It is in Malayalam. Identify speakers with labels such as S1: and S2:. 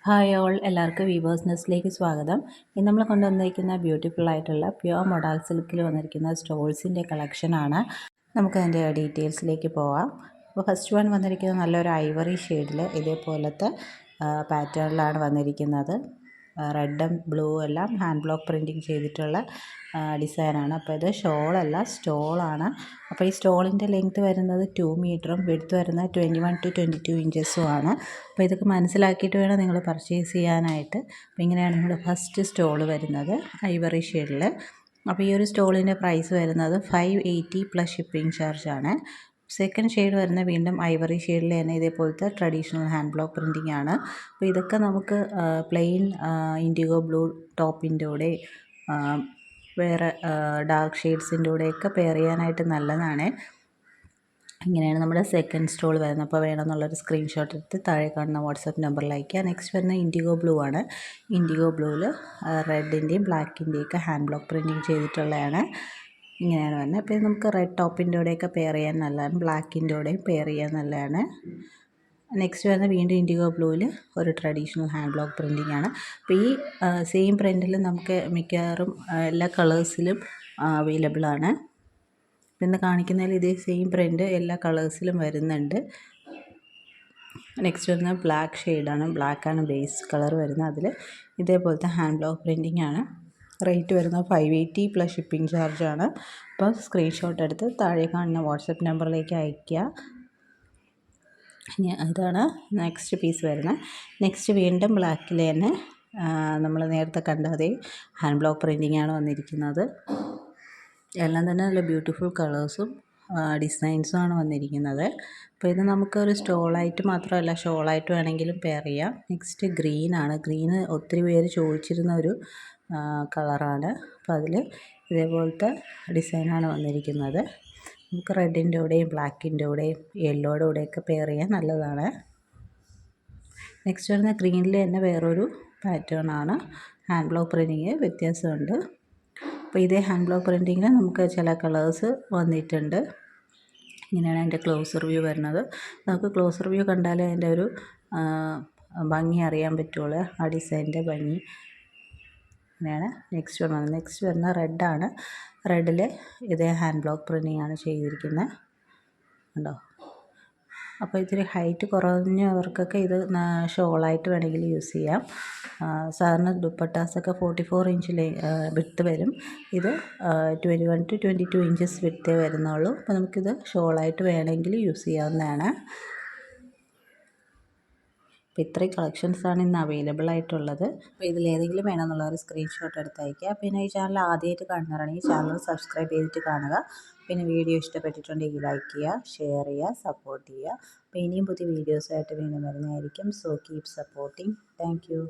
S1: ഹായ് ഓൾ, എല്ലാവർക്കും വീവേഴ്സ് നെസ്റ്റിലേക്ക് സ്വാഗതം. ഇന്ന് നമ്മൾ കൊണ്ടുവന്നിരിക്കുന്ന ബ്യൂട്ടിഫുൾ ആയിട്ടുള്ള പ്യുവർ മൊഡാൾ സിൽക്കിൽ വന്നിരിക്കുന്ന സ്റ്റോൾസിൻ്റെ കളക്ഷനാണ്. നമുക്കതിൻ്റെ ഡീറ്റെയിൽസിലേക്ക് പോവാം. അപ്പോൾ ഫസ്റ്റ് വൺ വന്നിരിക്കുന്നത് നല്ലൊരു ഐവറി ഷെയ്ഡിൽ ഇതേപോലത്തെ പാറ്റേണിലാണ് വന്നിരിക്കുന്നത്. റെഡും ബ്ലൂ എല്ലാം ഹാൻഡ് ബ്ലോക്ക് പ്രിൻറ്റിങ് ചെയ്തിട്ടുള്ള ഡിസൈനാണ്. അപ്പോൾ ഇത് ഷോളല്ല, സ്റ്റോളാണ്. അപ്പോൾ ഈ സ്റ്റോളിൻ്റെ ലെങ്ത്ത് വരുന്നത് 2 മീറ്ററും വിഡ്ത്ത് വരുന്നത് 21 to 22 ഇഞ്ചസും ആണ്. അപ്പോൾ ഇതൊക്കെ മനസ്സിലാക്കിയിട്ട് വേണം നിങ്ങൾ പർച്ചേസ് ചെയ്യാനായിട്ട്. അപ്പോൾ ഇങ്ങനെയാണ് നമ്മുടെ ഫസ്റ്റ് സ്റ്റോൾ വരുന്നത്, ഐവറി ഷെയ്ഡിൽ. അപ്പോൾ ഈ ഒരു സ്റ്റോളിൻ്റെ പ്രൈസ് വരുന്നത് 580 പ്ലസ് ഷിപ്പിംഗ് ചാർജാണ്. സെക്കൻഡ് ഷെയ്ഡ് വരുന്നത് വീണ്ടും ഐവറി ഷെയ്ഡിൽ തന്നെ ഇതേപോലത്തെ ട്രഡീഷണൽ ഹാൻഡ് ബ്ലോക്ക് പ്രിൻറ്റിംഗ് ആണ്. അപ്പോൾ ഇതൊക്കെ നമുക്ക് പ്ലെയിൻ ഇൻഡിഗോ ബ്ലൂ ടോപ്പിൻ്റെ കൂടെ വേറെ ഡാർക്ക് ഷെയ്ഡ്സിൻ്റെ കൂടെയൊക്കെ പെയർ ചെയ്യാനായിട്ട് നല്ലതാണ്. ഇങ്ങനെയാണ് നമ്മുടെ സെക്കൻഡ് സ്റ്റോൾ വരുന്നത്. അപ്പോൾ വേണമെന്നുള്ളൊരു സ്ക്രീൻഷോട്ട് എടുത്ത് താഴെ കാണുന്ന വാട്സപ്പ് നമ്പറിൽ അയക്കുക. നെക്സ്റ്റ് വരുന്നത് ഇൻഡിഗോ ബ്ലൂ ആണ്. ഇൻഡിഗോ ബ്ലൂവിൽ റെഡിൻ്റെയും ബ്ലാക്കിൻ്റെയൊക്കെ ഹാൻഡ് ബ്ലോക്ക് പ്രിൻറ്റിങ് ചെയ്തിട്ടുള്ളതാണ്. ഇങ്ങനെയാണ് വരുന്നത്. അപ്പോൾ ഇത് നമുക്ക് റെഡ് ടോപ്പിൻ്റെ കൂടെയൊക്കെ പെയർ ചെയ്യാൻ നല്ലതാണ്, ബ്ലാക്കിൻ്റെ കൂടെയും പെയർ ചെയ്യാൻ നല്ലതാണ്. നെക്സ്റ്റ് വരുന്നത് വീണ്ടും ഇൻഡിഗോ ബ്ലൂവിൽ ഒരു ട്രഡീഷണൽ ഹാൻഡ് ബ്ലോക്ക് പ്രിൻറ്റിംഗ് ആണ്. അപ്പോൾ ഈ സെയിം പ്രിൻറ്റിൽ നമുക്ക് മിക്കവാറും എല്ലാ കളേഴ്സിലും അവൈലബിൾ ആണ്. ഇന്ന് കാണിക്കുന്നതിൽ ഇതേ സെയിം പ്രിൻറ്റ് എല്ലാ കളേഴ്സിലും വരുന്നുണ്ട്. നെക്സ്റ്റ് വരുന്നത് ബ്ലാക്ക് ഷെയ്ഡാണ്. ബ്ലാക്കാണ് ബേസ് കളർ വരുന്നത്. അതിൽ ഇതേപോലത്തെ ഹാൻഡ് ബ്ലോക്ക് പ്രിൻറ്റിംഗ് ആണ്. റേറ്റ് വരുന്നത് 580 പ്ലസ് ഷിപ്പിംഗ് ചാർജാണ്. അപ്പോൾ സ്ക്രീൻഷോട്ട് എടുത്ത് താഴെ കാണുന്ന വാട്സപ്പ് നമ്പറിലേക്ക് അയയ്ക്കുക. ഇതാണ് നെക്സ്റ്റ് പീസ് വരുന്നത്. നെക്സ്റ്റ് വീണ്ടും ബ്ലാക്കിൽ തന്നെ നമ്മൾ നേരത്തെ കണ്ട അതേ ഹാൻഡ് ബ്ലോക്ക് പ്രിൻറ്റിംഗ് ആണ് വന്നിരിക്കുന്നത്. എല്ലാം തന്നെ നല്ല ബ്യൂട്ടിഫുൾ കളേഴ്സും ഡിസൈൻസും ആണ് വന്നിരിക്കുന്നത്. അപ്പോൾ ഇത് നമുക്കൊരു സ്റ്റോളായിട്ട് മാത്രമല്ല, ഷോളായിട്ട് വേണമെങ്കിലും പെയർ ചെയ്യാം. നെക്സ്റ്റ് ഗ്രീനാണ്. ഗ്രീന് ഒത്തിരി പേര് ചോദിച്ചിരുന്ന ഒരു കളറാണ്. അപ്പോൾ അതിൽ ഇതേപോലത്തെ ഡിസൈനാണ് വന്നിരിക്കുന്നത്. നമുക്ക് റെഡിൻ്റെ കൂടെയും ബ്ലാക്കിൻ്റെ കൂടെയും യെല്ലോയുടെ കൂടെയൊക്കെ പെയർ ചെയ്യാൻ നല്ലതാണ്. നെക്സ്റ്റ് വരുന്ന ഗ്രീനിൽ തന്നെ വേറൊരു പാറ്റേൺ ആണ്. ഹാൻഡ് ബ്ലോക്ക് പ്രിൻറ്റിങ് വ്യത്യാസമുണ്ട്. അപ്പോൾ ഇതേ ഹാൻഡ് ബ്ലോക്ക് പ്രിൻറ്റിങ്ങിൽ നമുക്ക് ചില കളേഴ്സ് വന്നിട്ടുണ്ട്. ഇങ്ങനെയാണ് അതിൻ്റെ ക്ലോസർ വ്യൂ വരുന്നത്. നമുക്ക് ക്ലോസർ വ്യൂ കണ്ടാലേ അതിൻ്റെ ഒരു ഭംഗി അറിയാൻ പറ്റുള്ളൂ, ആ ഡിസൈനിൻ്റെ ഭംഗി. ഇങ്ങനെയാണ് നെക്സ്റ്റ് വരുന്ന റെഡാണ്. റെഡിൽ ഇതേ ഹാൻഡ് ബ്ലോക്ക് പ്രിൻറ്റിംഗ് ആണ് ചെയ്തിരിക്കുന്നത്. ഉണ്ടോ? അപ്പോൾ ഇത്തിരി ഹൈറ്റ് കുറഞ്ഞവർക്കൊക്കെ ഇത് ഷോളായിട്ട് വേണമെങ്കിൽ യൂസ് ചെയ്യാം. സാധാരണ ദുപ്പട്ടാസൊക്കെ 44 ഇഞ്ച് വിഡ്ത്ത് വരും. ഇത് 21 to 22 ഇഞ്ചസ് വിഡ്ത്തേ വരുന്നുള്ളൂ. അപ്പോൾ നമുക്കിത് ഷോളായിട്ട് വേണമെങ്കിൽ യൂസ് ചെയ്യാവുന്നതാണ്. അപ്പോൾ ഇത്രയും കളക്ഷൻസാണ് ഇന്ന് അവൈലബിൾ ആയിട്ടുള്ളത്. അപ്പോൾ ഇതിലേതെങ്കിലും വേണമെന്നുള്ളൊരു സ്ക്രീൻഷോട്ട് എടുത്ത് അയയ്ക്കുക. പിന്നെ ഈ ചാനൽ ആദ്യമായിട്ട് കാണുന്നവരാണെങ്കിൽ ചാനൽ സബ്സ്ക്രൈബ് ചെയ്തിട്ട് കാണുക. പിന്നെ വീഡിയോ ഇഷ്ടപ്പെട്ടിട്ടുണ്ടെങ്കിൽ ലൈക്ക് ചെയ്യുക, ഷെയർ ചെയ്യുക, സപ്പോർട്ട് ചെയ്യുക. അപ്പോൾ ഇനിയും പുതിയ വീഡിയോസായിട്ട് വീണ്ടും വരുന്നതായിരിക്കും. So keep supporting. Thank you.